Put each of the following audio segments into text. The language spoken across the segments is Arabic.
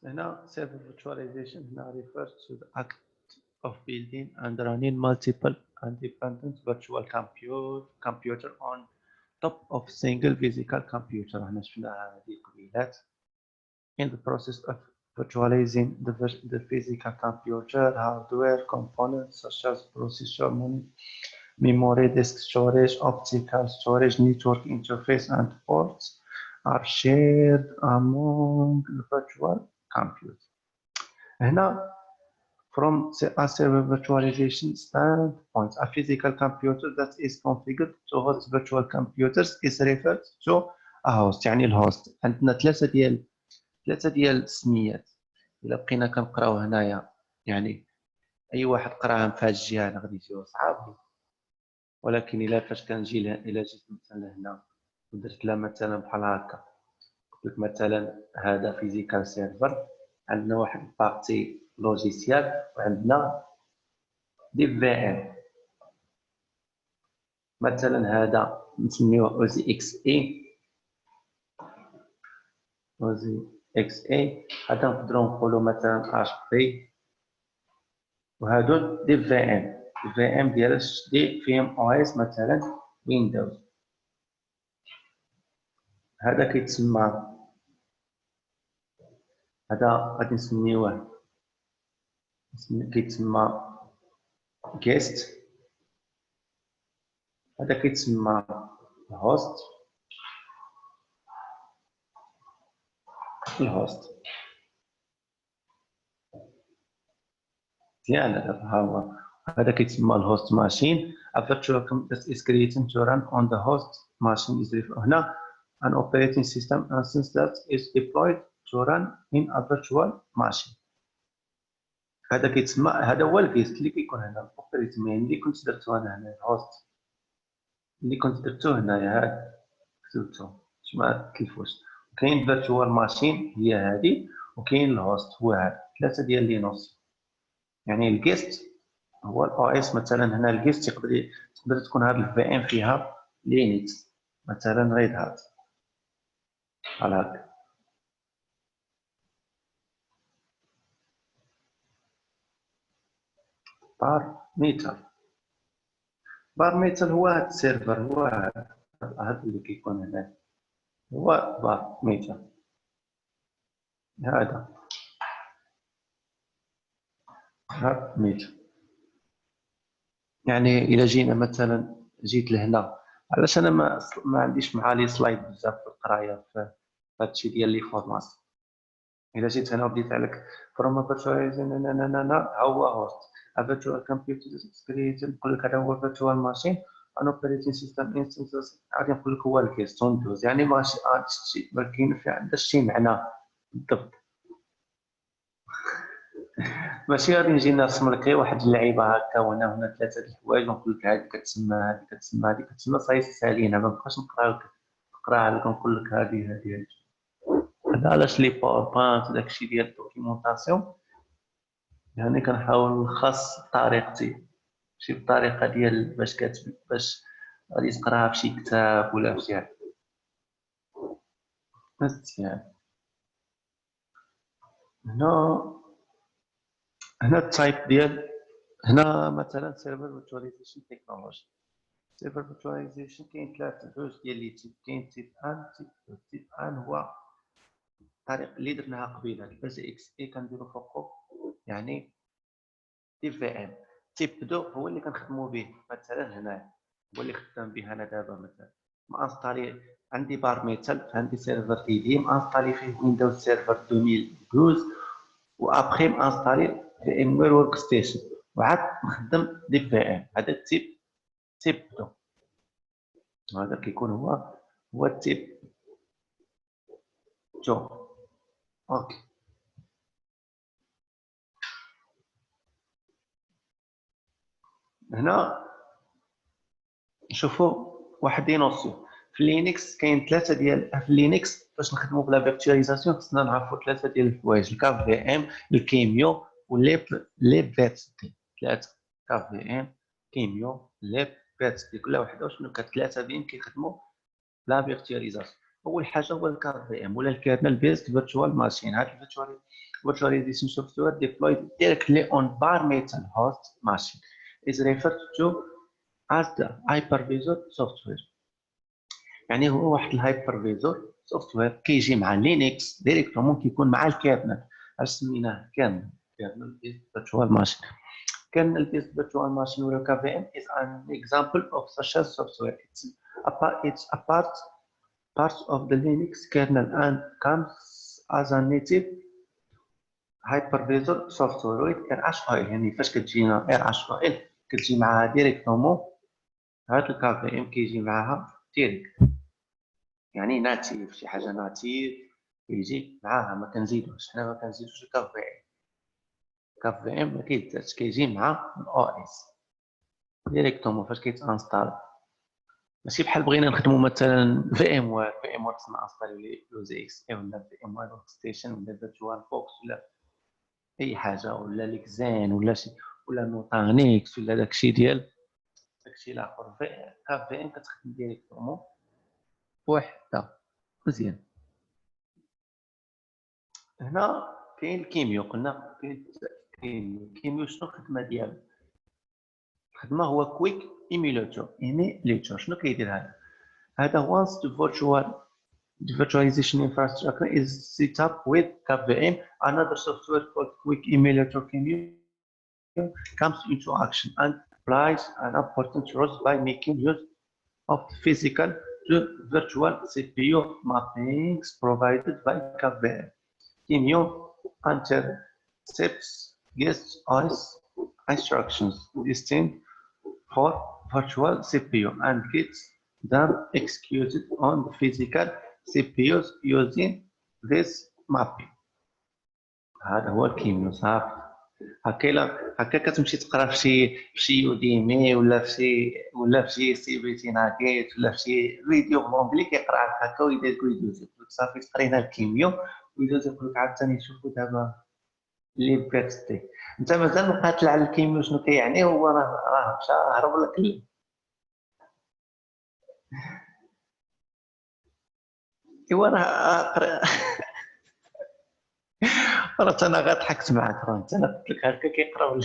هنا server virtualization هنا refers to the act of building and running multiple independent virtual computer on top of single physical computer. هنا شفنا هذه قبيلات. In the process of virtualizing the physical computer, hardware components such as processor, memory, disk storage, optical storage, network interface, and ports are shared among the virtual computers. هنا from a server virtualization standpoint, a physical computer that is configured to host virtual computers is referred to a host. يعني الهوست عندنا ثلاثة ديال السميات. إلا بقينا كنقراو هنايا يعني أي واحد قراها في هاد الجهة غادي يجيو صعاب، ولكن إلا فاش كنجي إلا جيت مثلا هنا ودرت لها مثلا بحال هكا، قلت لك مثلا هذا فيزيكال سيرفر، عندنا واحد بارتي لوجيسيال وعندنا دي في ام. مثلا هذا نسميوه اوزي اكس اي، هذا نقدروا نقولوا مثلا اش بي، وهادو دي في ام ديال دي في ام او اس مثلا ويندوز. هذا كيتسمى، هذا غادي نسميوه كيتسمى جيست، هذا كيتسمى هوست. مزيان دابا ها هو، هذا كيتسمى الهوست ماشين. A virtual computer is created to run on the host machine is هنا an operating system instance that is deployed to run in a virtual machine. هذا كيتسمى، هذا هو الجيست اللي كيكون هنا الاوبريتنج ماشين اللي كنت درتو انا هنا، الهوست اللي كنت درتو هنايا هذا كتبتو باش ما تلفوش. كاين فيرتوال ماشين هي هذه، وكاين الهوست هو هذا، ثلاثه ديال لينوكس. يعني الجيست هو الاو اس. مثلا هنا الجيست تقدر تكون هذا الفي ام فيها لينكس مثلا ريد هات بحال هكا. بار ميتال هو هذا السيرفر، هو هذا اللي كيكون هنا هو بار ميتال. هذا ميتال. يعني إلا جينا مثلا جيت لهنا، علاش انا ما عنديش مع لي سلايد بزاف في القرايه في هادشي ديال لي فورماسيون. إلا جيت هنا وبديت عليك فروم فيرتواليزيشن ها هو هوست ا فيرتوال كمبيوتر كرييتد، نقول لك هذا هو فيرتوال ماشين ان اوبريتنج سيستم انستنس، غادي نقول لك هو الكيست ويندوز. يعني ماشي هادشي ما كاين في عندها شي معنى بالضبط. ماشي غادي نجي نرسم لك غير واحد اللعيبه هكا وهنا ثلاثه د الحوايج ونقول لك هذه كتسمى، هذه كتسمى، هذه كتسمى، صاي سالينا ما بقاش نقراها لك ونقول لك هذه. هذا علاش لي باوربوينت داكشي ديال الدوكيومونطاسيون يعني كنحاول نلخص بطريقتي، ماشي بالطريقه ديال باش غادي تقراها في شي كتاب ولا في شي حاجه. مزيان. هنا التايب ديال، هنا مثلا سيرفر فيرتواليزيشن تكنولوجي. سيرفر فيرتواليزيشن كاين ثلاثه جوج ديال لي تيب. كاين تيب ان، تيب ان هو الطريقه اللي درناها قبيله الاس اكس اي كنديرو فوقو يعني تيب في ام. تيب دو هو اللي كنخدموا به مثلا هنا، هو اللي خدام به انا دابا. مثلا مانستالي عندي بار ميتال، عندي سيرفر تي دي مانستالي فيه ويندوز سيرفر 2012، وابخي مانستالي في ام وير ورك ستيشن وعاد نخدم دي في ام. هذا تيب دو، هذا كيكون هو التيب جو. اوكي. هنا نشوفوا واحد دي نوسيون في لينكس. كاين ثلاثه ديال في لينكس باش نخدموا بلا فيرتواليزاسيون خصنا نعرفوا ثلاثه ديال الحوايج: الكاف في ام، الكيميو وليب بات دي. ثلاثه كاف في ام، كيميو، ليب بات دي، كل وحده شنو كثلاثه بين كيخدموا بلا فيرتواليزاسيون. اول حاجه هو الكار في ام ولا الكيرنل بيست فيرتشوال ماشين. هذا virtualization software deployed directly on bare metal host machine is referred to as the hypervisor software. يعني هو واحد الهايبرفيزور سوفتوير كيجي مع لينكس ديريكتومون، كيكون مع الكيرنل. علاش سميناه كيرنل؟ كيرنل بيست فيرتشوال ماشين. Kernel based virtual machine or KVM is an example of such a software. It's a part of the Linux kernel and comes as a native hypervisor software with RHIL. يعني فاش كتجينا RHIL كتجي معها ديريكتومون. هاد الكي ام كيجي معها ديريكت، يعني ناتيف، شي حاجه ناتيف كيجي معاها، ما كنزيدوش حنا، ما كنزيدوش الكي ام ما كيتزادش، كيجي مع الاو اس ديريكتومون فاش كيتانستال. ماشي بحال بغينا نخدموا مثلا في ام وير خصنا انستالي يوزي اكس اي ولا في ام وير ستيشن ولا فيرتشوال بوكس ولا اي حاجه ولا ليكزان ولا شي ولا نوتانيكس ولا داكشي ديال داكشي الاخر. في ام كتخدم ديريكتومون بوحدها مزيان. هنا كاين الكيميو، قلنا كاين الكيميو. شنو الخدمه ديالو؟ الخدمه هو كويك ايميليتور. شنو كيدير هذا once the virtualization infrastructure is set up with KVM, another software called Quick Emulator Kemio comes into action and plays an important role by making use of physical to virtual CPU mappings provided by KVM. Kemio intercepts guest OS instructions destined for virtual CPU and gets them executed on the physical CPUs using this mapping. هذا هو الكيميو. صافي هكا كتمشي تقرا في شي يوديمي ولا في شي سي بي تي ناكيت ولا في شي فيديو بالونجلي كيقرا لك هكا ويدوز لك صافي تقرينا الكيميو ويدوز يقول لك عاوتاني شوفوا دابا ليبرتي. انت مازال مقاتل على الكيميو شنو كيعني. هو راه مشى هرب لك. ايوا راه انا غير ضحكت معاك. راه انت انا قلت لك هكا كيقراو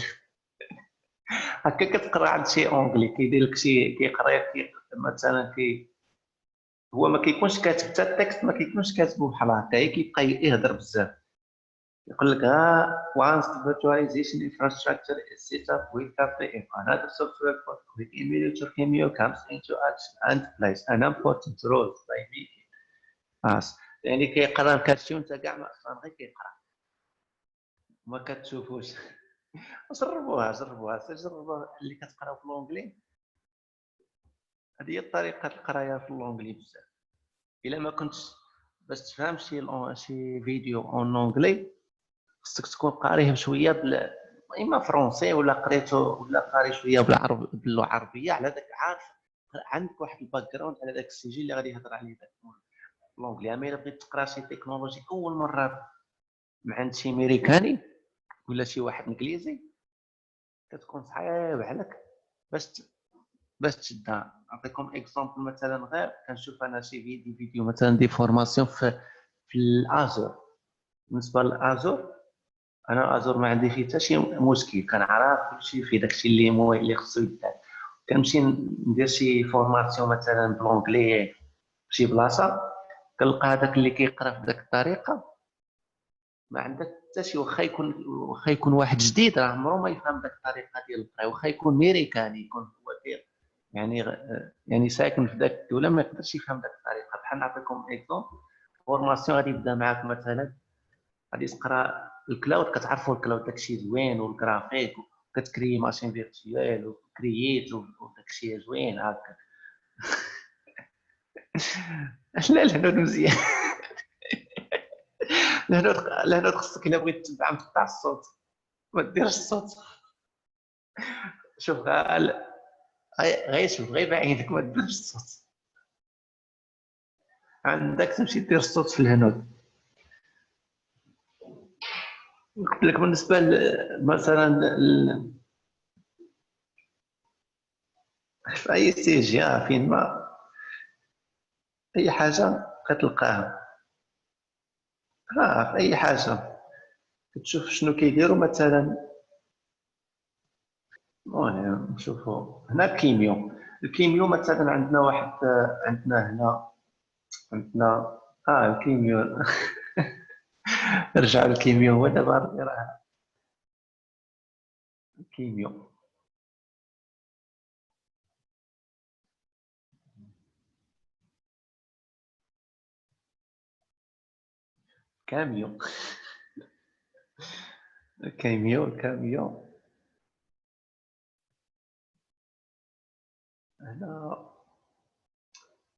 هكا كتقرا عند شي اونجلي كيدير لك شي كيقرا مثلا هو ما كيكونش كاتب حتى التكست، ما كيكونش كاتبه بحال هكا، كيبقى يهضر بزاف. يقول لك once the virtualization infrastructure is set up with KVM, another software called Quick Emulator Kemio comes into action and plays an important role by making us. يعني كيقرا الكاتشي وانت كاع ما اصلا غير كيقرا ما كتشوفوش. جربوها اللي كتقراو في لونجلي. هذه هي طريقه القرايه في لونجلي بزاف. الا ما كنتش باش تفهم شي فيديو اون لونجلي خصك تكون قاريه بشويه اما فرونسي ولا قريتو ولا قاري شويه باللغه العربيه، على داك عارف عندك واحد الباك جراوند على داك السجل اللي غادي يهضر عليه داك لونجلي. اما الا بغيت تقرا شي تكنولوجي اول مره مع عند شي امريكاني ولا شي واحد انجليزي كتكون صعيب عليك باش تشدها. نعطيكم اكزومبل مثلا، غير كنشوف انا شي فيديو مثلا دي فورماسيون في الازور. بالنسبه للازور انا ازور ما عندي فيه حتى شي مشكل، كنعرف كلشي فيه داكشي اللي خصو يدار. كنمشي ندير شي فورماسيون مثلا بلونجلي في شي بلاصه، كنلقى هذاك اللي كيقرا بداك الطريقه ما عندك حتى شي. واخا يكون واحد جديد راه عمره ما يفهم داك الطريقه ديال القرايه. واخا يكون ميريكاني يكون هو دير يعني ساكن في داك الدوله ما يقدرش يفهم داك الطريقه. بحال نعطيكم اكزومبل فورماسيون غادي يبدا معاك مثلا غادي تقرا الكلاود. كتعرفوا الكلاود داكشي زوين والجرافيك كتكري ماشين فيرتوال وكرييت وداكشي زوين هكا. لا الهنود مزيان. الهنود خصك الا بغيت تتبع تقطع الصوت ما ديرش الصوت. شوف غير شوف غير بعينك ما ديرش الصوت. عندك تمشي دير الصوت في الهنود. قلت لك بالنسبه مثلا في اي سي جي فين ما اي حاجه كتلقاه في اي حاجه كتشوف شنو كيديروا مثلا. المهم نشوفوا هنا الكيميو مثلا عندنا واحد، عندنا هنا عندنا الكيميو. نرجع للكيميو، هو دابا راه الكيميو كاميو. الكيميو هنا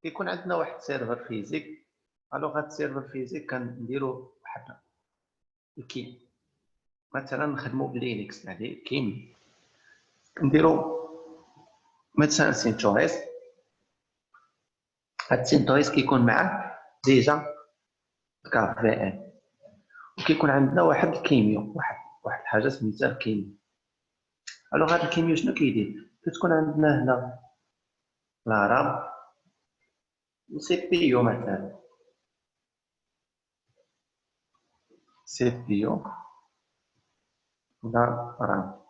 كيكون عندنا واحد سيرفر فيزيك. الوغ هاد السيرفر فيزيك كنديرو واحد الكيم، مثلا نخدمو بلينكس يعني كيم، نديرو مثلا سينتويس. هاد سينتويس كيكون معاه ديجا كاف في ان، وكيكون عندنا واحد الكيميو، واحد الحاجه سميتها الكيميو. الوغ هاد الكيميو شنو كيدير؟ كتكون عندنا هنا لا رام وسي بي يو، مثلا سي بي يو ولا رام،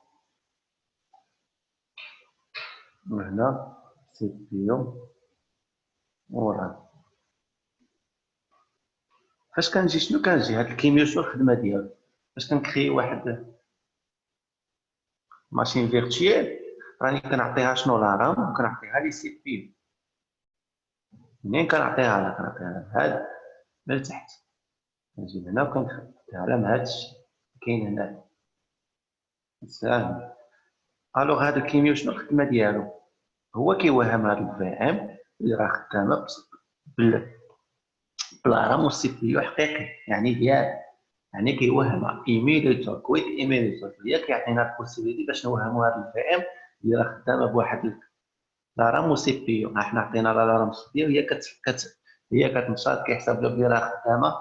وهنا سي بي يو ورام. فاش كنجي شنو كنجي هاد الكيميو شنو الخدمه ديالو؟ فاش كنكري واحد ماشين فيرتويال راني كنعطيها شنو لا رام، وكنعطيها لي سي بي يو. منين كنعطيها لها؟ كنعطيها لها هاد من تحت، كنجي هنا وكنعطيها لها من هاد الشيء كاين هنا ساهم. الوغ هاد الكيميو شنو الخدمه ديالو؟ هو كيوهم هاد الفي ام اللي راه خدامه بلا رام والسي بي يو حقيقي، يعني ديال يعني كيوهم ايميليتور كويك ايميليتور، هي كيعطينا البوسيبيليتي باش نوهموا هاد الفي ام اللي راه خدامه بواحد لا رام وسي بي يو. حنا عطينا لا رام وسي بي يو، هي كتنشاط كيحسب له بلي راه خدامه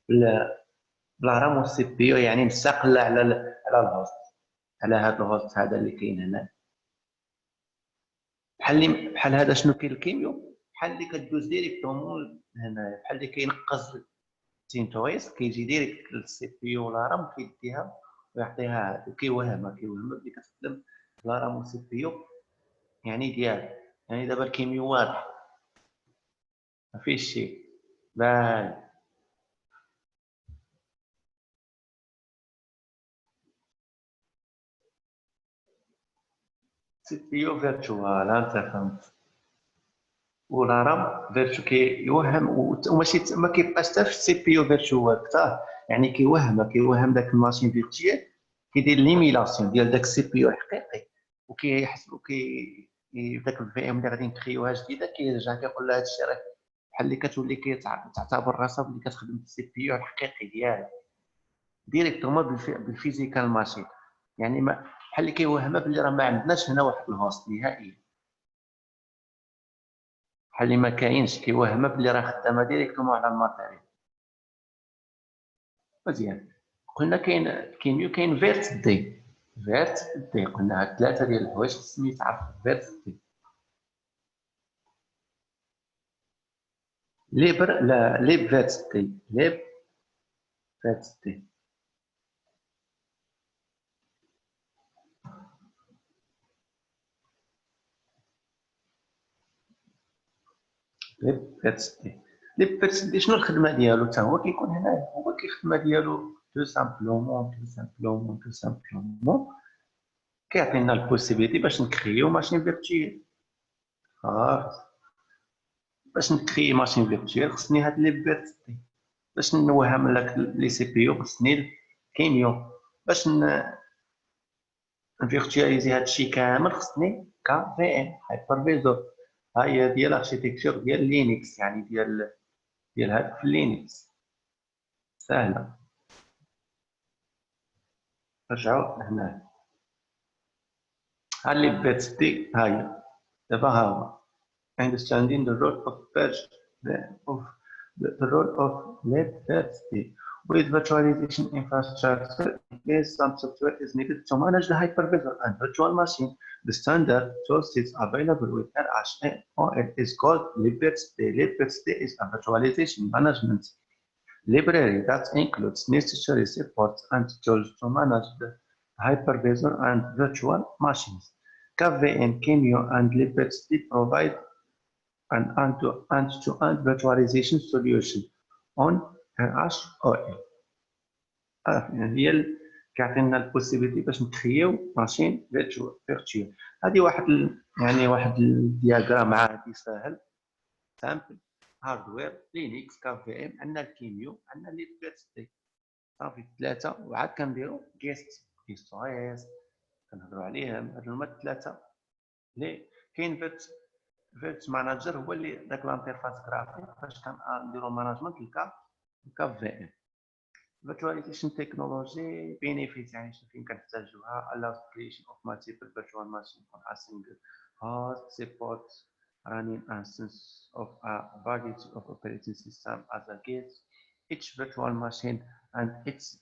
بلا رام وسي بي يو، يعني مستقله على الهوست، على هذا الهوست هذا اللي كاين هنا. بحال هذا شنو كاين الكيميو، بحال اللي كدوز ديريكتومون هنا، بحال اللي كينقز سينتويس كيجي ديريكت للسي بي يو ولا رام كيديها ويعطيها وكيوهمها بلي كتخدم بلا رام وسي بي يو، يعني ديال يعني دابا الكيميو واضح ما فيش شي بان. سي بي يو فيرتشوال انت فهمت، ولا رام فيرتشو كيوهم وماشي ما كيبقاش حتى في السي بي يو فيرتشوال حتى، يعني كيوهم داك الماشين فيرتشوال، كيدير ليميلاسيون ديال داك السي بي يو الحقيقي، وكيحسب داك الفي ام اللي غادي نكريوها جديده كيرجع كيقول لها هادشي راه بحال اللي كتولي كتعتبر راسها بلي كتخدم بالسي بي يو الحقيقي ديالها ديريكتومون بالفيزيكال ماشين، يعني ما بحال اللي كيوهمها بلي راه ما عندناش هنا واحد الهوست نهائيا، بحال اللي ما كاينش كيوهمها بلي راه خدامه ديريكتومون على الماتيريال. مزيان. قلنا كاين كيميو، كاين فيرت دي، فيرت دي قلنا هاد ثلاثه ديال الحوايج خصني تعرف. فيرت دي ليبر لا ليب فيرت دي ليب فيرت دي ليب فيرت دي ليب فيرت دي شنو الخدمه ديالو؟ حتى هو كيكون هنا، هو الخدمه ديالو تو سامبلومون كيعطينا البوسيبيليتي باش نكريو ماشين فيرتويال. باش نكري ماشين فيرتويال خصني هاد لي فيرتي، باش نوهم لك لي سي بي يو خصني الكيميو، باش نفيرتواليزي هادشي كامل خصني كا في ام هايبرفيزور. ها هي ديال الاركتيكتور ديال لينكس، يعني ديال هاد في لينكس سهله. نرجعو هنا، ها لي فيرتي ها هي دابا ها هو understanding the role of the role of lab diversity. With virtualization infrastructure in place, some software is needed to manage the hypervisor and virtual machine. The standard toolset available with RHEON is called libvirt. libvirt is a virtualization management library that includes necessary supports and tools to manage the hypervisor and virtual machines. KVM, Qemu, and libvirt provide an end-to-end virtualization solution on RHEON. هي كيعطينا البوسيبيليتي باش نكريو ماشين فيرتوال. هذه واحد الدياغرام عادي ساهل سامبل هاردوير لينكس كافي ام. عندنا الكيميو، عندنا ليبرت صافي ثلاثه، وعاد كنديروا جيست اس كنهضروا عليهم. هادو هما الثلاثه اللي كاين. فيرت ماناجر هو اللي داك الانترفاس جرافيك باش كنديروا ماناجمنت الكافي ام. Virtualization technology benefits يعني شنو فين كنحتاجوها. allows creation of multiple virtual machines on a single host, supports running instance of a variety of operating systems as a guest. Each virtual machine and its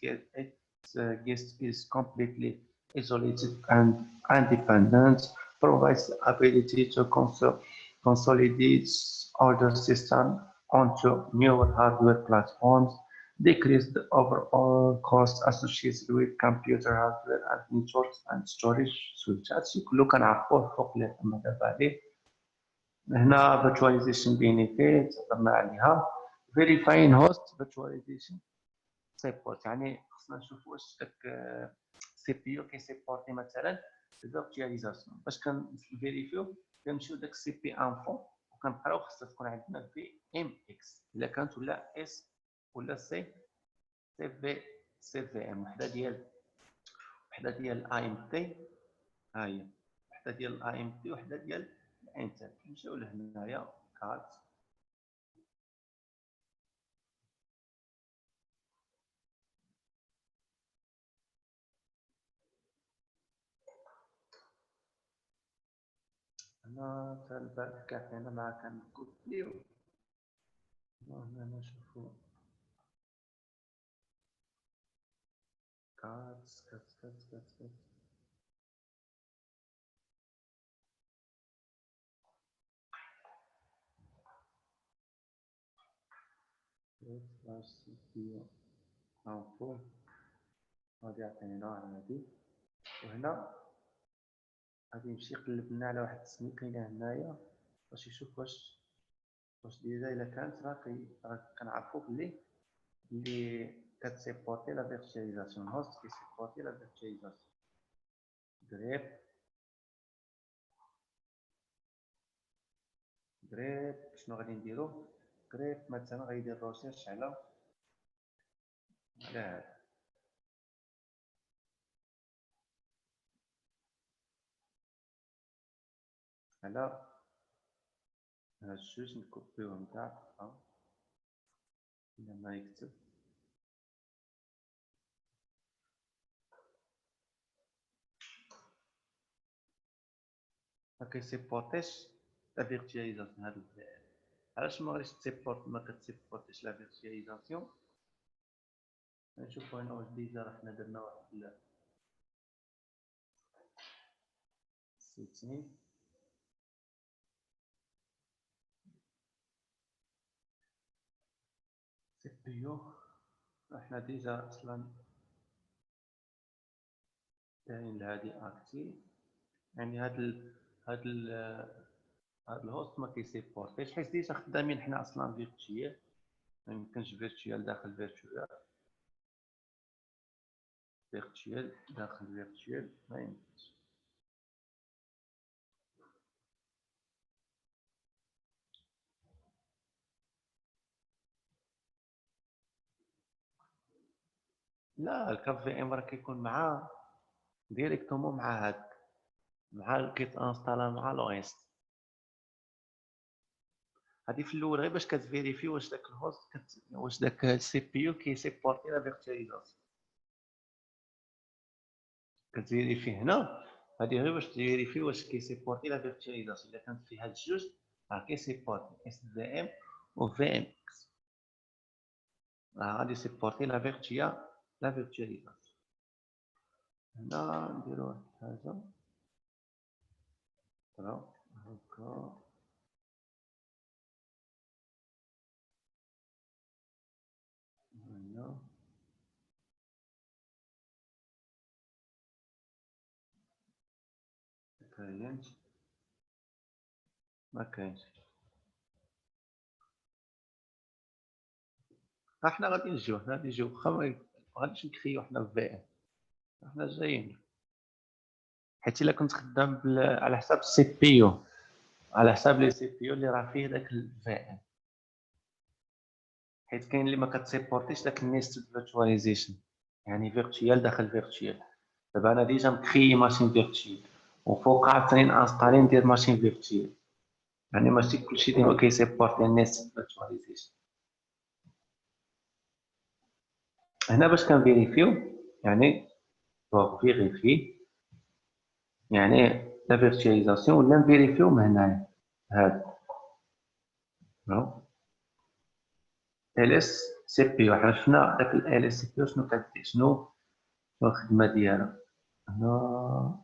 guest is completely isolated and independent, provides the ability to consolidate older systems onto newer hardware platforms, decrease the overall cost associated with computer hardware and networks and storage switch. هادشي كله كنعرفوه فوق اللي هضرنا دابا عليه. هنا virtualization benefits هضرنا عليها. verifying host virtualization support يعني خصنا نشوفوا واش داك سي بي يو كيسيبورتي مثلا الفيرتواليزاسيون. باش كنفيريفيو كنمشيو داك سي بي انفو وكنقراو خصها تكون عندنا في ام اكس الا كانت ولا اس ولا سي في ام. وحده ديال اي ام تي، ها هي وحده ديال الاي ام تي وحده ديال الانتل. نمشيو لهنايا كات هنا حتى البارح كاعطينا مع كنكوبيو. هنا نشوفو كات سلاش سي بي يو انفو. غادي يعطينا هادي، وهنا غادي يمشي يقلب لنا على واحد السميت كاينه هنايا باش يشوف واش ديجا الا كانت راه كنعرفو بلي كتسيبورتي لا فيرتواليزاسيون. هوست كيسيبورتي لا فيرتواليزاسيون. جريب شنو غادي نديرو؟ جريب مثلا غيدير روسيرش على هذا. على هاد الجوج نكوبيوهم كاع إلا ما يكتب ما كيسيبورتيش لا فيرتواليزاسيون. هاد علاش ما غاديش تسيبورت ما كتسيبورتيش لا فيرتواليزاسيون؟ نشوفو هنا واش ديجا راه حنا درنا واحد سيتين سي بي يو. احنا ديجا اصلا دايرين لهادي اكتيف. يعني هاد الهوست ما كيسيبورتيش حيت ديجا خدامين حنا اصلا فيرتوال. ما يمكنش فيرتوال داخل فيرتوال داخل فيرتوال ما يمكنش. لا الكاب في ام راه كيكون مع ديريكتومون مع هاد مع كيت انستالا مع لو اس. هادي في الاول غير باش كتفيريفي واش داك الهوست واش داك السي بي يو كيسيبورتي لا فيرتواليزاسيون. كتفيريفي هنا هادي غير باش تفيريفي واش كيسيبورتي لا فيرتواليزاسيون. الا كانت في هاد الجوج راه كيسيبورتي اس دي ام و في ام اكس. غادي سيبورتي لا فيرتواليزاسيون. هنا نديرو واحد الحاجه هكا. هنا كاينش، ما كاينش. احنا غادي نجيو واخا ما غاديش نكريو حنا في في ام، حنا جايين. حيت الا كنت خدام على حساب السي بي يو، على حساب لي سي بي يو اللي راه فيه داك الفي ام، حيت كاين اللي ما كتسيبورتيش داك النيستد فيرتواليزيشن، يعني فيرتوال داخل فيرتوال. دابا انا ديجا مكري ماشين فيرتوال وفوقها عاوتاني انستالي ندير ماشين فيرتوال، يعني ماشي كلشي ديما كيسيبورتي النيستد فيرتواليزيشن. هنا باش كنفيريفيو يعني فيريفي، يعني لا فيرتواليزاسيون ولا نفيريفيو من هنايا هذا ال اس سي بي يو. حنا شفنا داك ال اس سي بي يو شنو كدير، شنو الخدمه ديالها. هنا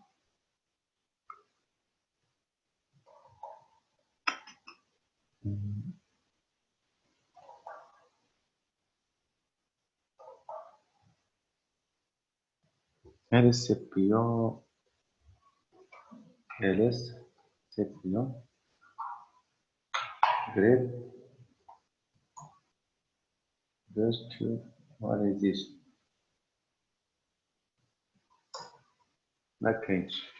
ال اس سي بي يو، ال اس سي بي يو جريد فيرتواليزيشن ما كاينش.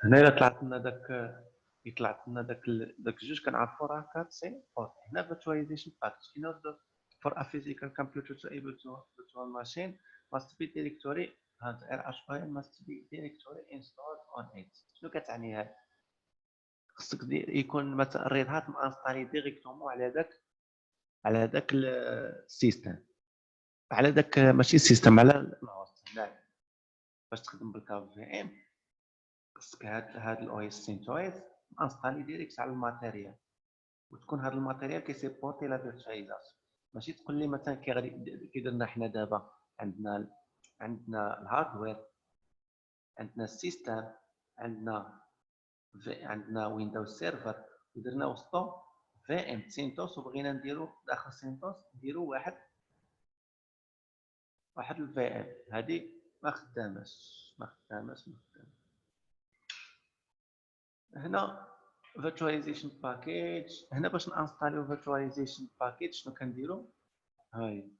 هنا الا طلعت لنا يطلعت لنا داك الجوج كنعرفوا راه كاتسين بورت. هنا فيرتواليزيشن باكج in order for a physical computer to able to virtual machine must be directory and RHIL must be directory installed on it. شنو كتعني هاد؟ خصك يكون مثلا الريد هات مانستالي ديريكتومون على داك السيستم، على داك ماشي السيستم، على الهوست. هنا باش تخدم بالكاب في ام خصك هاد الاو اس سينتويز انستالي ديريكت على الماتيريال، وتكون هذا الماتيريال كيسيبورتي لا فيرتواليزاسيون. ماشي تقول لي مثلا كي درنا حنا دابا عندنا الهاردوير، عندنا السيستم، عندنا ويندوز سيرفر، ودرنا وسطو في ام سينتوس، وبغينا نديرو داخل سينتوس نديرو واحد الفي ام. هذه ما خداماش. هنا virtualization package. هنا باش نانستاليو virtualization package شنو كنديرو؟ هاي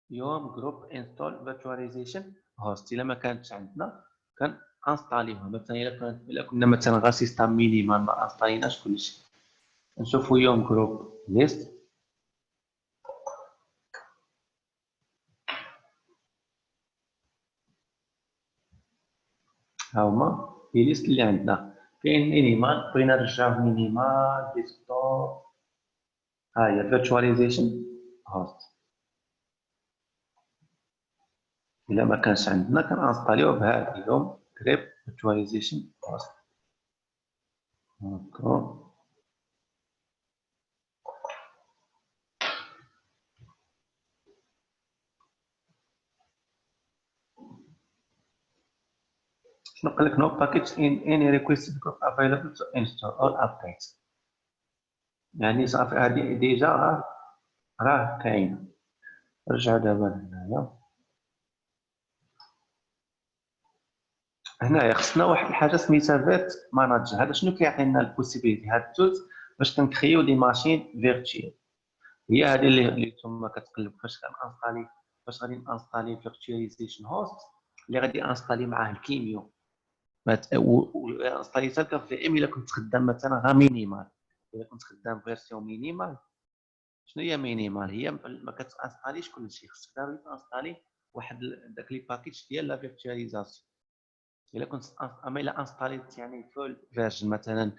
يوم جروب انستول فيرتواليزيشن هوست. الا ما كانتش عندنا كان انستاليوها. مثلا الا كنا مثلا غير سيستم مينيمال ما انستاليناش كلشي، نشوفوا يوم جروب ليست. ها هما لي ليست اللي عندنا. كاين مينيمال، بغينا نرجعوه مينيمال ديسكتوب. ها هي فيرتواليزيشن هوست. الا ما كانش عندنا كنانستاليوه بهذا يوم جروب فيرتواليزيشن هوست. هكا شنو قال لك؟ no package in any requested group available to install all updates. يعني صافي هذه ديجا راه كاينه. رجع دابا لهنايا. هنايا خصنا واحد الحاجه سميتها فيرت ماناجر. هذا شنو كيعطينا البوسيبيليتي؟ هاد التولز باش كنكريو دي ماشين فيرتوال. هي هذه اللي نتوما كتقلب فاش غادي نانستالي فيرتواليزيشن هوست اللي غادي انستالي معاه الكيميو. انستاليتها في ام الا كنت خدام مثلا غير مينيمال. الا كنت خدام فيرسيون مينيمال. شنو هي مينيمال؟ هي ما كتانستاليش كلشي، خصك دابا تانستالي واحد داك لي باكيج ديال لا فيرتواليزاسيون. الا كنت اما الا انستاليت يعني فول فيرجن مثلا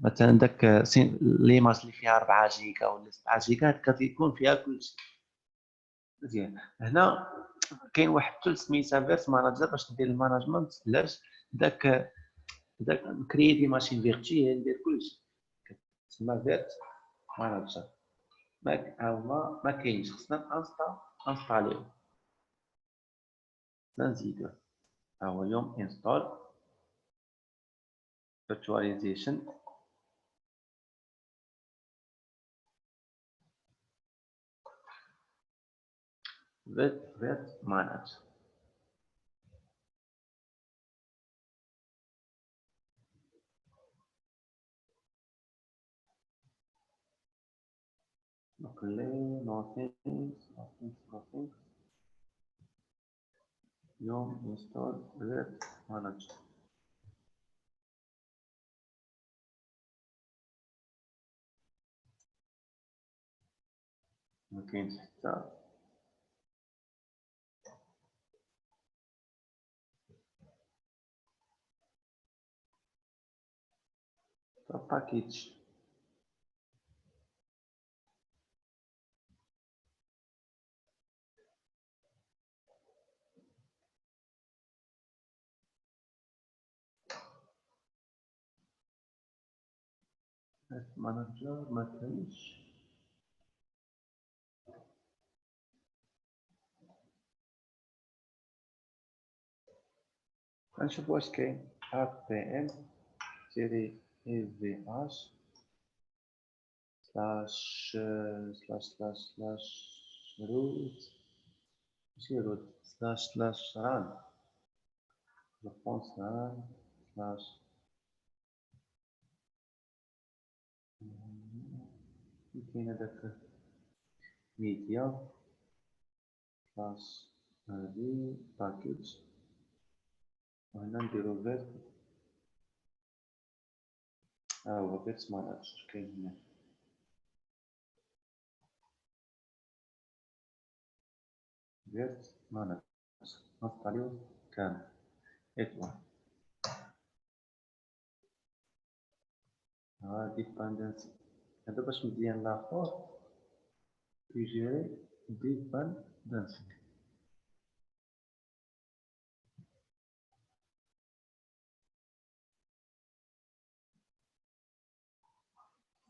مثلا داك ليماج اللي فيها 4 جيجا ولا 7 جيجا كتكون فيها كلشي مزيان. هنا كاين واحد التول سميتها فيرت ماناجر باش ندير الماناجمنت. علاش؟ داك نكري دي ماشين فيرتوال ندير كلشي، كتسمى فيرت ماناجر. ما كاينش، خصنا انستاليو، خصنا نزيدوه. ها هو يوم انستال virtualization with manage. نقلي nothing يوم install with manage. ما كاينش حتى باكيج. مانجر ما كاينش. غنشوف واش كاين apm تيري avh سلاش root ماشي root سلاش run جو بونس run سلاش كاين هذاك media سلاش هادي باكيج وهنا نديرو فيرت. ها هو فيرت ماناجر كاين هنا فيرت ماناجر نطلعو كامل اطلع. ها ديباندنسي هذا باش مزيان لاخر يجيري ديباندنسي.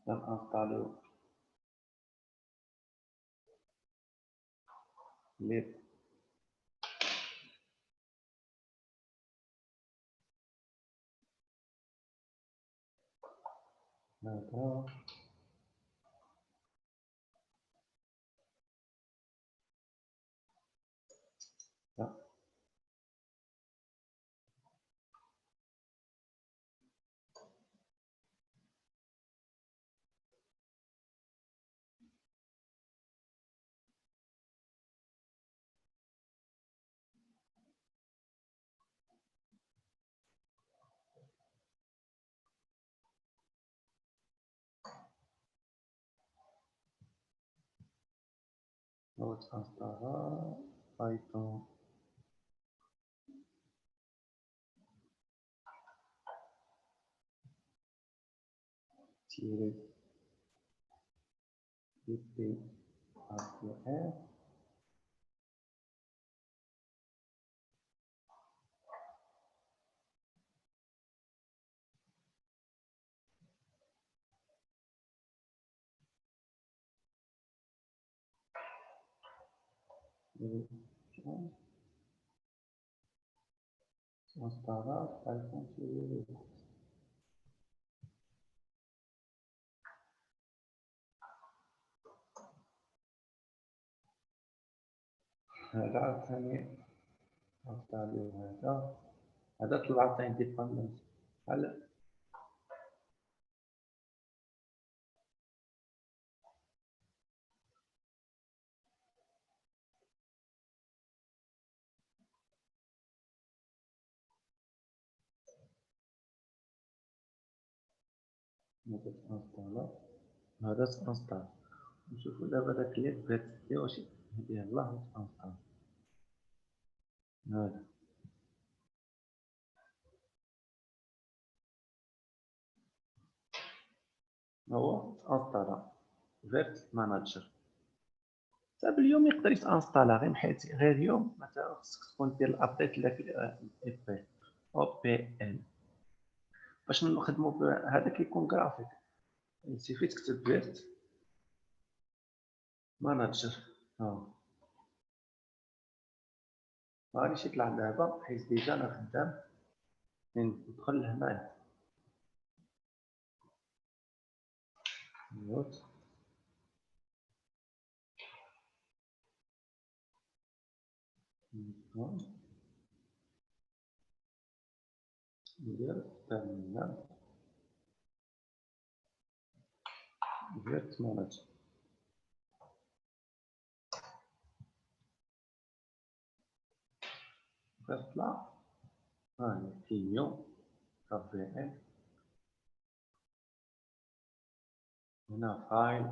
نانستاليو ليب هذا نوت انستالا بايثون تيري بي ار انستالا بايثون تيري. هذا عاوتاني انستاليو هذا طلع عطاني ديباندنس على نوت انستالا. هذا انستال. نشوفو دابا داك اللي بغيت ندير واش ندير الله انستال. هذا هو انستالا فيرت ماناجر. حتى باليوم يقدر يتانستالا غير حيت غير يوم مثلا خصك تكون دير الابديت لداك الاي بي او بي ال باش نخدمو. هذا كيكون جرافيك سيفي تكتب فيرت مانجر. ما غاديش يطلع دابا حيت ديجا انا خدام. ندخل لهنايا نوت ندير ترمينال فيرت مانجر. كتطلع هاني كيميو كابيل. هنا فايل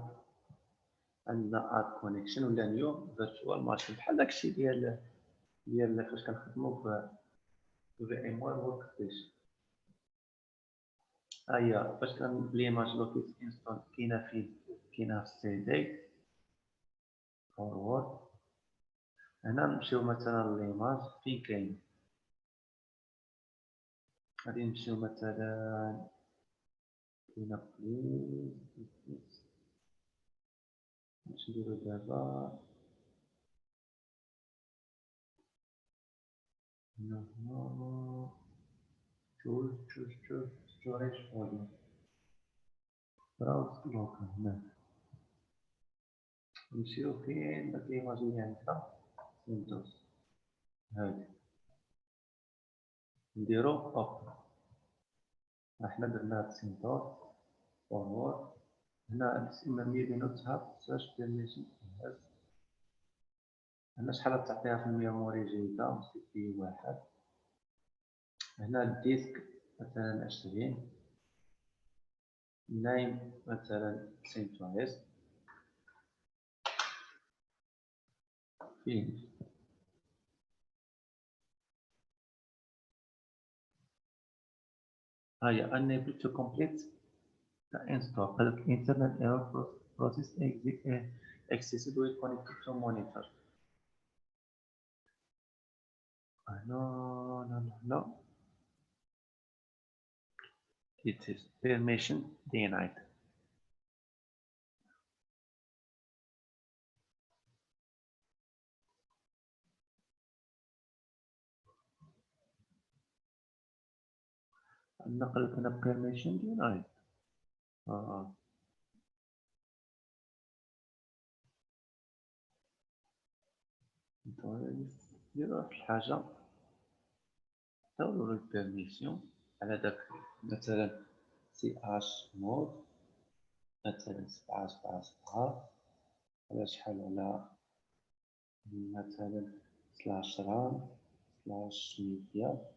عندنا اد كونيكشن ولا نيو فيرتشوال ماشين بحال داكشي ديال فاش كنخدمو في ام وير ورك ستيشن. هي فاش كان ليماج لوكيت انستول كاينه في السي دي فورورد. هنا نمشيو مثلا ليماج فين كاين، غادي نمشيو مثلا كاينه بليز باش نديرو دابا هنا choose storage folder browse local. هنا نمشيو فين داك ليماج اللي عندنا ويندوز هادي نديرو اوب. احنا درنا هاد سينتوس فورورد. هنا maybe not have such permission. هنا شحال تعطيها في الميموري جيجا سي بي واحد. هنا الديسك مثلا 20 نايم مثلا سينتويست فين. هيا unable to complete the install. The internal error process accessed will connected to monitor. No. It is permission denied. النقل كان permission denied. نديرو في الحاجة دورو البيرميسيون على داك مثلا سي اش مود مثلا 777 على شحال على مثلا سلاش رام سلاش ميديا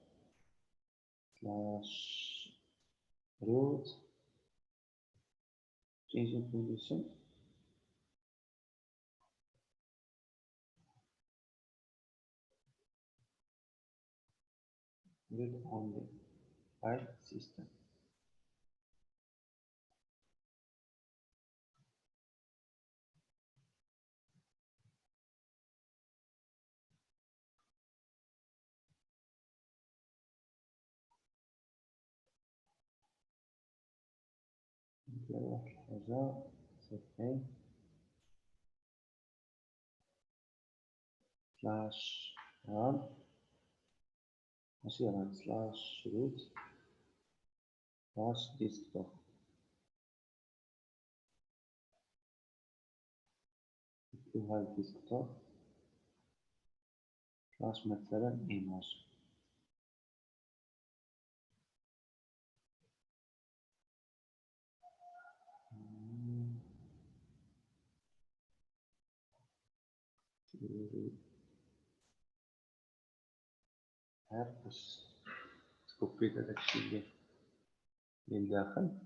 سلاش روت changing condition read only file system. ندير واحد الحاجة سيتين سلاش رام ماشي رام سلاش روت سلاش ديسكتوب. نكتبوها الديسكتوب سلاش مثلا ايماج. عارف باش تكوبي داكشي اللي لداخل.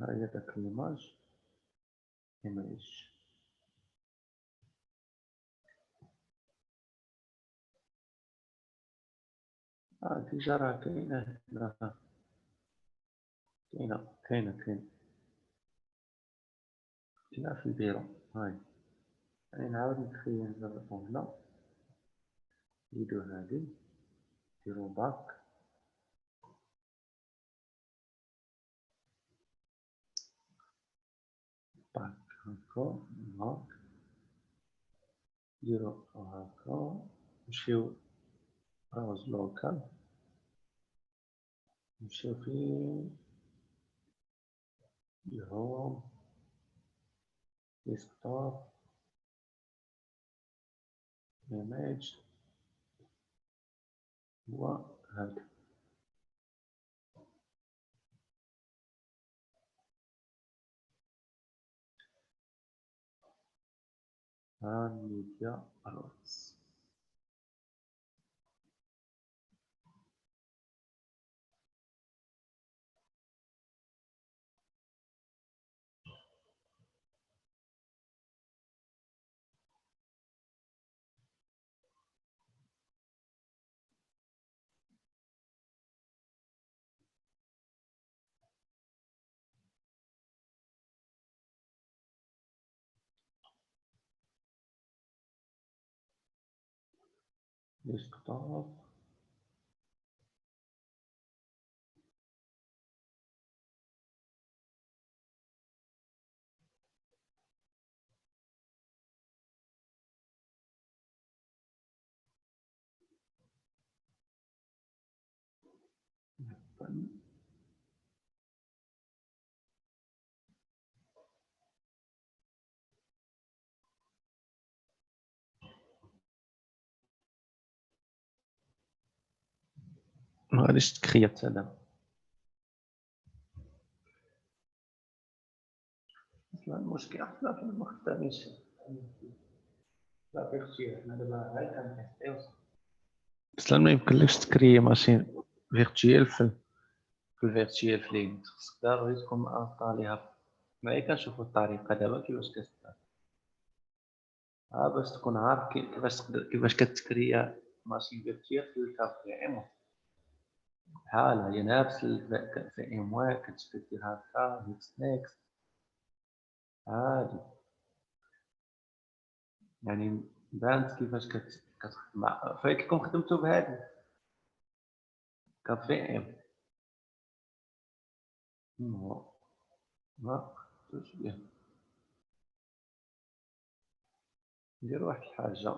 هاي داك ليماج ايميج. ديجا راه كاينة هنا، كاينة في البيرو. هاي يعني نعاود نجربو هنا، نزيدو هادي، نديرو باك هاكا، هاك نديرو هاكا، نمشيو براوز لوكال، نمشيو فين الهوم ديسكتوب ايميج، هو هذا ميديا رولز. ديسكتوب ما غاديش تكريات هذا اصلا. المشكل اصلا في المختارينش لا فيرتشيال. حنا دابا غير كنتيستيو اصلا، ما يمكنلكش تكري ماشين فيرتشيال في الفيرتشيال في لينكس. خصك ضروري تكون مانستاليها. ما كنشوفوا الطريقه دابا كيفاش كتستعمل، باش تكون عارف كيفاش كتكريا ماشين فيرتشيال في الكاف في ام. بحال هي نفس في ام وير كتدير هكا نيكست عادي. يعني بانت كيفاش كتخدم فايتكم خدمتو بهادي كافي ام. ما خدمتوش بيه. ندير واحد الحاجه،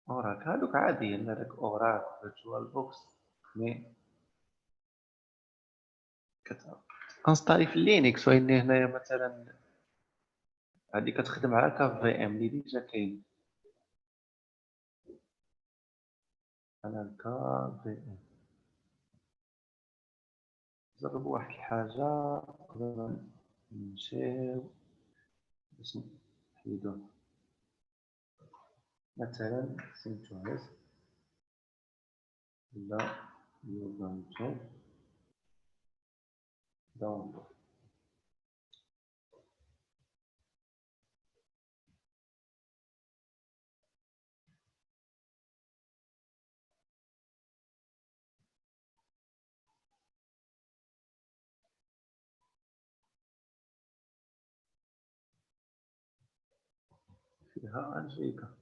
اوراك هادوك عاديين، هذاك اوراك فيرتشوال بوكس مي كتنستالي في لينكس. وين هنايا مثلا هادي كتخدم على كاف في ام اللي ديجا كاين على الكاف في ام. نجربوا واحد الحاجه قبل نمشيو باش نحيدو مثلا سينتواليز ولا يوبانتو داونلود. فيها أنجيكا.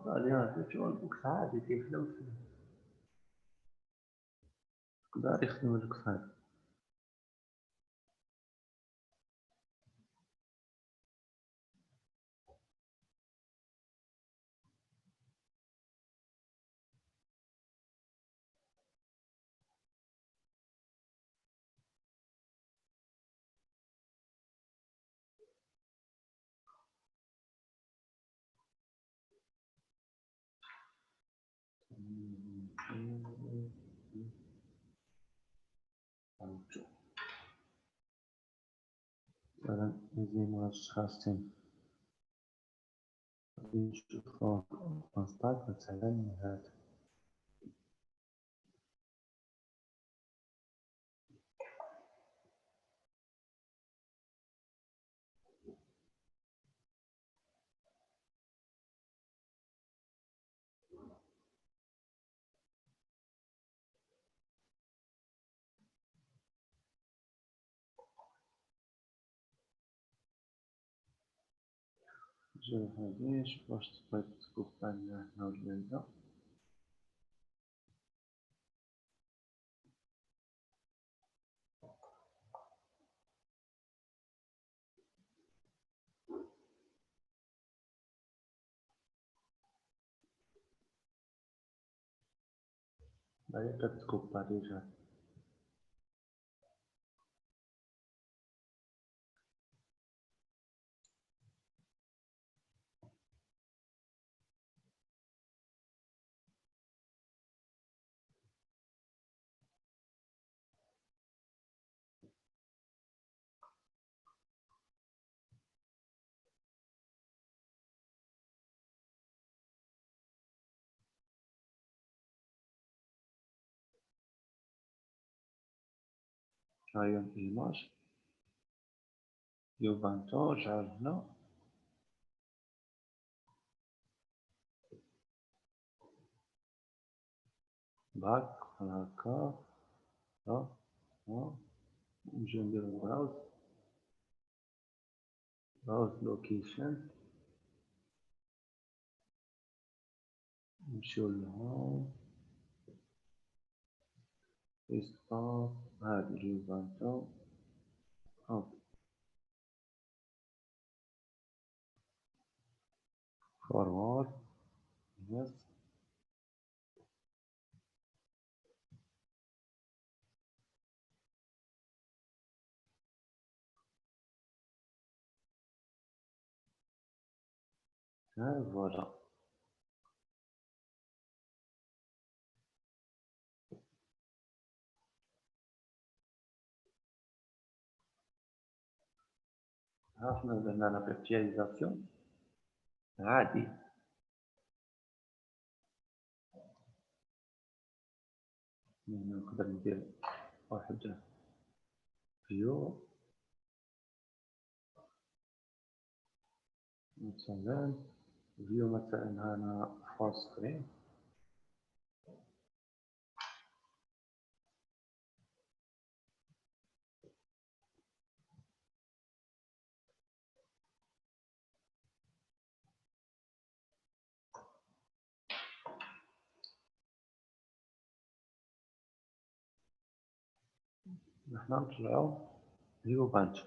عليها فيرتشوال بوكس عادي كيخدم يقدر يخدم لك في هذا. مثلا زي ما خاصين نشوفو نستارت مثلا هذا. نجيو هادي نشوف واش تبغي تكوبا لنا هنا ولا لا. هاهي كتكوبا ديجا. هاهي الإيماج يوفانتو رجعو لهنا. باك بحال هاكا. ها نجيو نديرو براوز لوكيشن. نمشيو لهون إسباس هادي اليوفانتو. فوروارد يس. ها فوالا. ها حنا درنا لا فيرتياليزاسيون عادي. نقدر ندير واحد فيو مثلا. فيو مثلا هنا فول سكرين. حنا نطلعو اليوفانتو.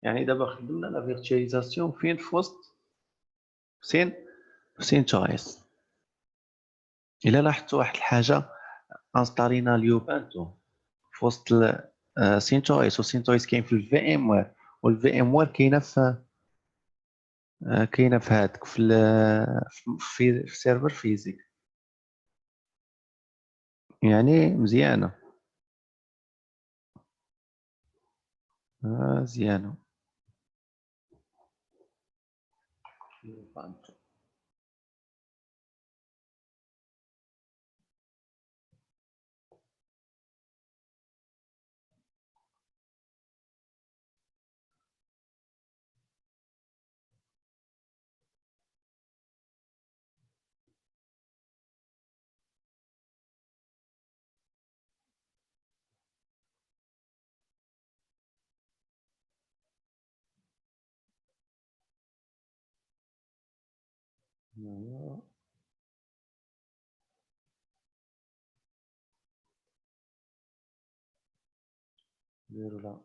يعني دابا خدمنا لا فيرتياليزاسيون فين في وسط سينتويس. الا لاحظتوا واحد الحاجه، انستالينا اليوفانتو في وسط سينتويس، وسينتويس كاين في الفي ام وير، والفي ام وير كاينه في هذاك في سيرفر فيزيك. يعني مزيانه. مزيانه. يوفانتو. نديرو لا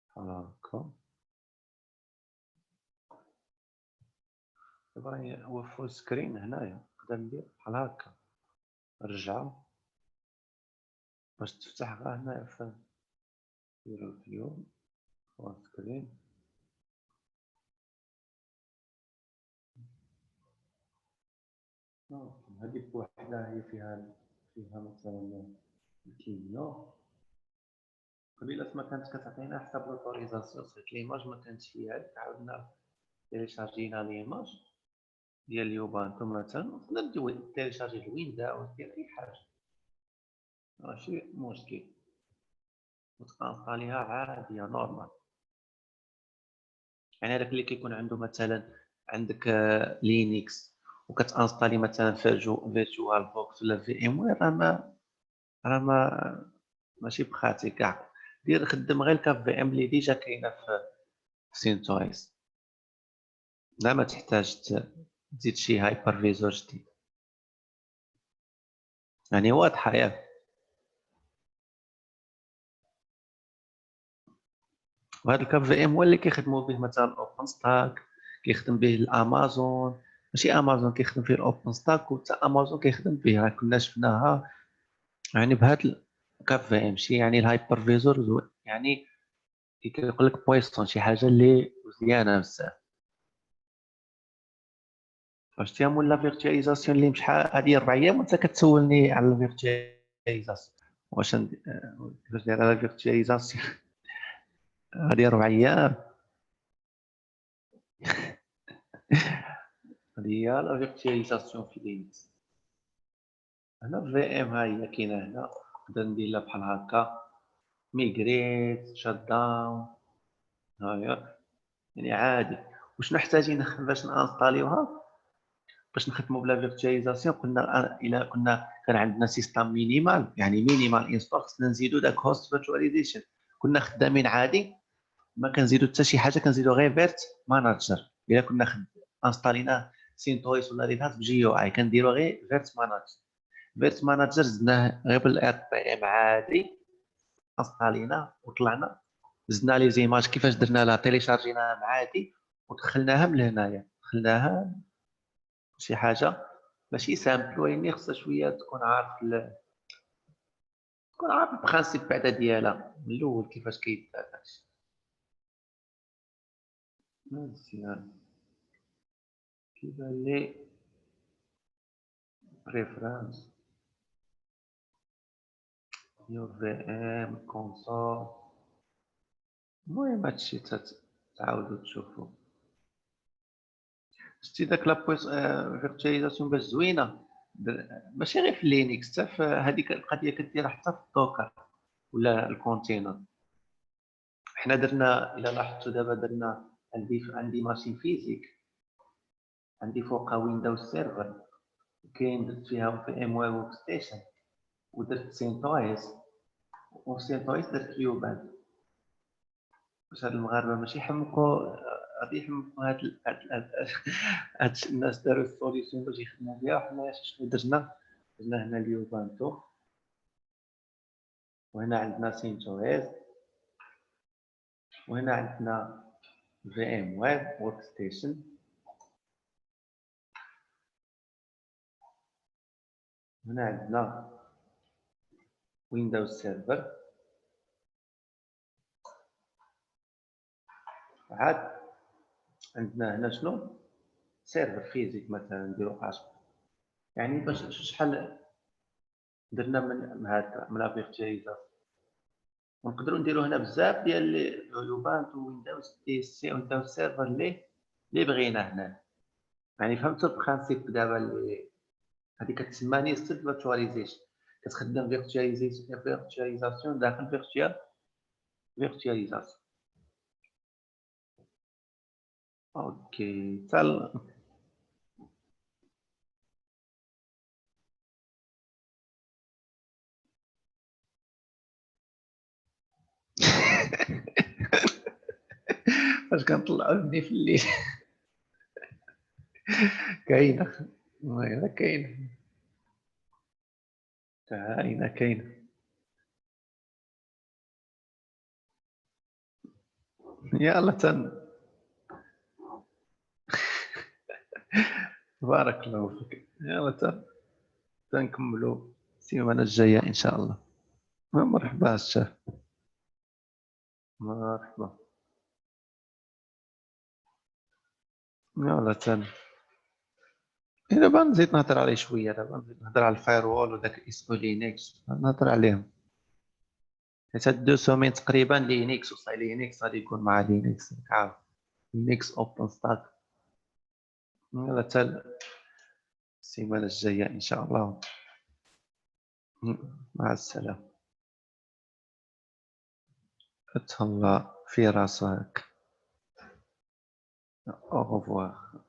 بحال هكا. دابا راه هو فول سكرين هنايا. نقدر ندير بحال هكا نرجعو باش تفتح غير هنايا في نديرو فيو فول سكرين. فيها مثلا الكيمياء قبيلة ما كانت كتعطينا حساب لوتوريزاسيون صيفط ليماج ما كانتش فيها عاودنا تيليشارجينا ليماج ديال اليوبانتو مثلا نقدر تيليشارجي الويندوز ديال اي حاجه ماشي مشكل وتانستاليها عاديه نورمال. يعني هذاك اللي كيكون عنده مثلا عندك لينكس وكتانستالي مثلا فيرتوال بوكس ولا في ام وير راه ماشي بخاتي كاع دير خدم غير الكاف في ام اللي ديجا كاينه في سينتويس. لا ما تحتاج تزيد شي هايبرفيزور جديد يعني واضحه ياك. وهذا الكاف في ام هو اللي كيخدموا به مثلا اوبن ستاك كيخدم به الامازون ماشي امازون كيخدم فيه الاوبن ستاك وحتى امازون كيخدم به كنا شفناها يعني بهذا الكاف في ام شي يعني الهايبرفيزور يعني كيقول لك بويسون شي حاجه اللي مزيانه بزاف. واش تيام ولا فيرتواليزاسيون اللي شحال هذه 4 ايام وانت كتسولني على الفيرتواليزاسيون واش كيفاش دايره لا فيرتواليزاسيون هذه 4 ايام هذه هي لا فيرتواليزاسيون في لينكس. هنا في ام ها هي كاينه هنا نقدر ندير لها بحال هكا ميغريت شات داون ها هي يعني عادي. وشنو محتاجين باش نانستاليوها باش نخدموا بلا فيرتواليزاسيون قلنا الا كان عندنا سيستم مينيمال يعني مينيمال انستال خصنا نزيدوا داك هوست فيرتواليزيشن. كنا خدامين عادي ما كنزيدوا حتى شي حاجه كنزيدوا غير فيرت ماناجر. الا كنا انستاليناه سينتويس ولا ريد هات بجي يو اي كنديروا غير فيرت ماناجر. فيرت ماناجر زدناه غير بالار بي ام عادي انستالينا وطلعنا زدنا لي زيماج كيفاش درنا لها تيليشارجيناها عادي ودخلناها من هنايا دخلناها شي حاجه ماشي سامبل ويني خصها شويه تكون عارف تكون عارف البرانسيب بعدا ديالها من الاول كيفاش كيدار داكشي مزيان. كيبان لي ريفرنس يو في ام كونسول المهم هادشي تعاودو تشوفو. شتي داك لابويس فيرتواليزاسيون باش زوينه ماشي غير في لينكس حتى في هذيك القضيه كديرها حتى في الدوكر ولا الكونتينر. حنا درنا الا لاحظتوا دابا درنا عندي ماشين فيزيك عندي فوقها ويندوز سيرفر كاين درت فيها في ام وير ورك ستيشن ودرت سينتويس وفي سينتويس درت كيوبان باش هاد المغاربه ماشي يحمقوا غادي يحمقوا هاد الناس داروا السوليسيون باش يخدموا بها. حنا شنو درنا هنا اليوبانتو وهنا عندنا سينتويس وهنا عندنا في ام وير ورك ستيشن هنا عندنا ويندوز سيرفر عاد عندنا هنا شنو سيرفر فيزيك مثلا نديرو قاشر يعني باش شحال درنا من هاد من لا فيرتواليزاسيون ونقدروا نديروا هنا بزاف ديال اليوبانت ويندوز تي سي ويندوز سيرفر اللي بغينا هنا. يعني فهمتوا البرانسيب دابا اللي هذه كتسمى نيستد فيرتواليزيشن كتخدم فيرتواليزاسيون داخل فيرتواليزاسيون. اوكي فاش كنطلعوا لني في الليل كاينه المهم كاينه يلا بارك الله فيك يلا تنكملوا السيمانه الجايه ان شاء الله. مرحبا الشيخ مرحبا يلا دابا نزيد نهضر عليه شويه، دابا نزيد نهضر على الفايروول وداك الاس او لينكس نهضر عليهم. حيت هاد 2 سومين تقريبا لينكس وصاي لينكس غادي يكون مع لينكس عارف، لينكس اوبن ستاك. يلا حتى السيمانه الجايه ان شاء الله. مع السلامه. تهلا في راسك. au revoir.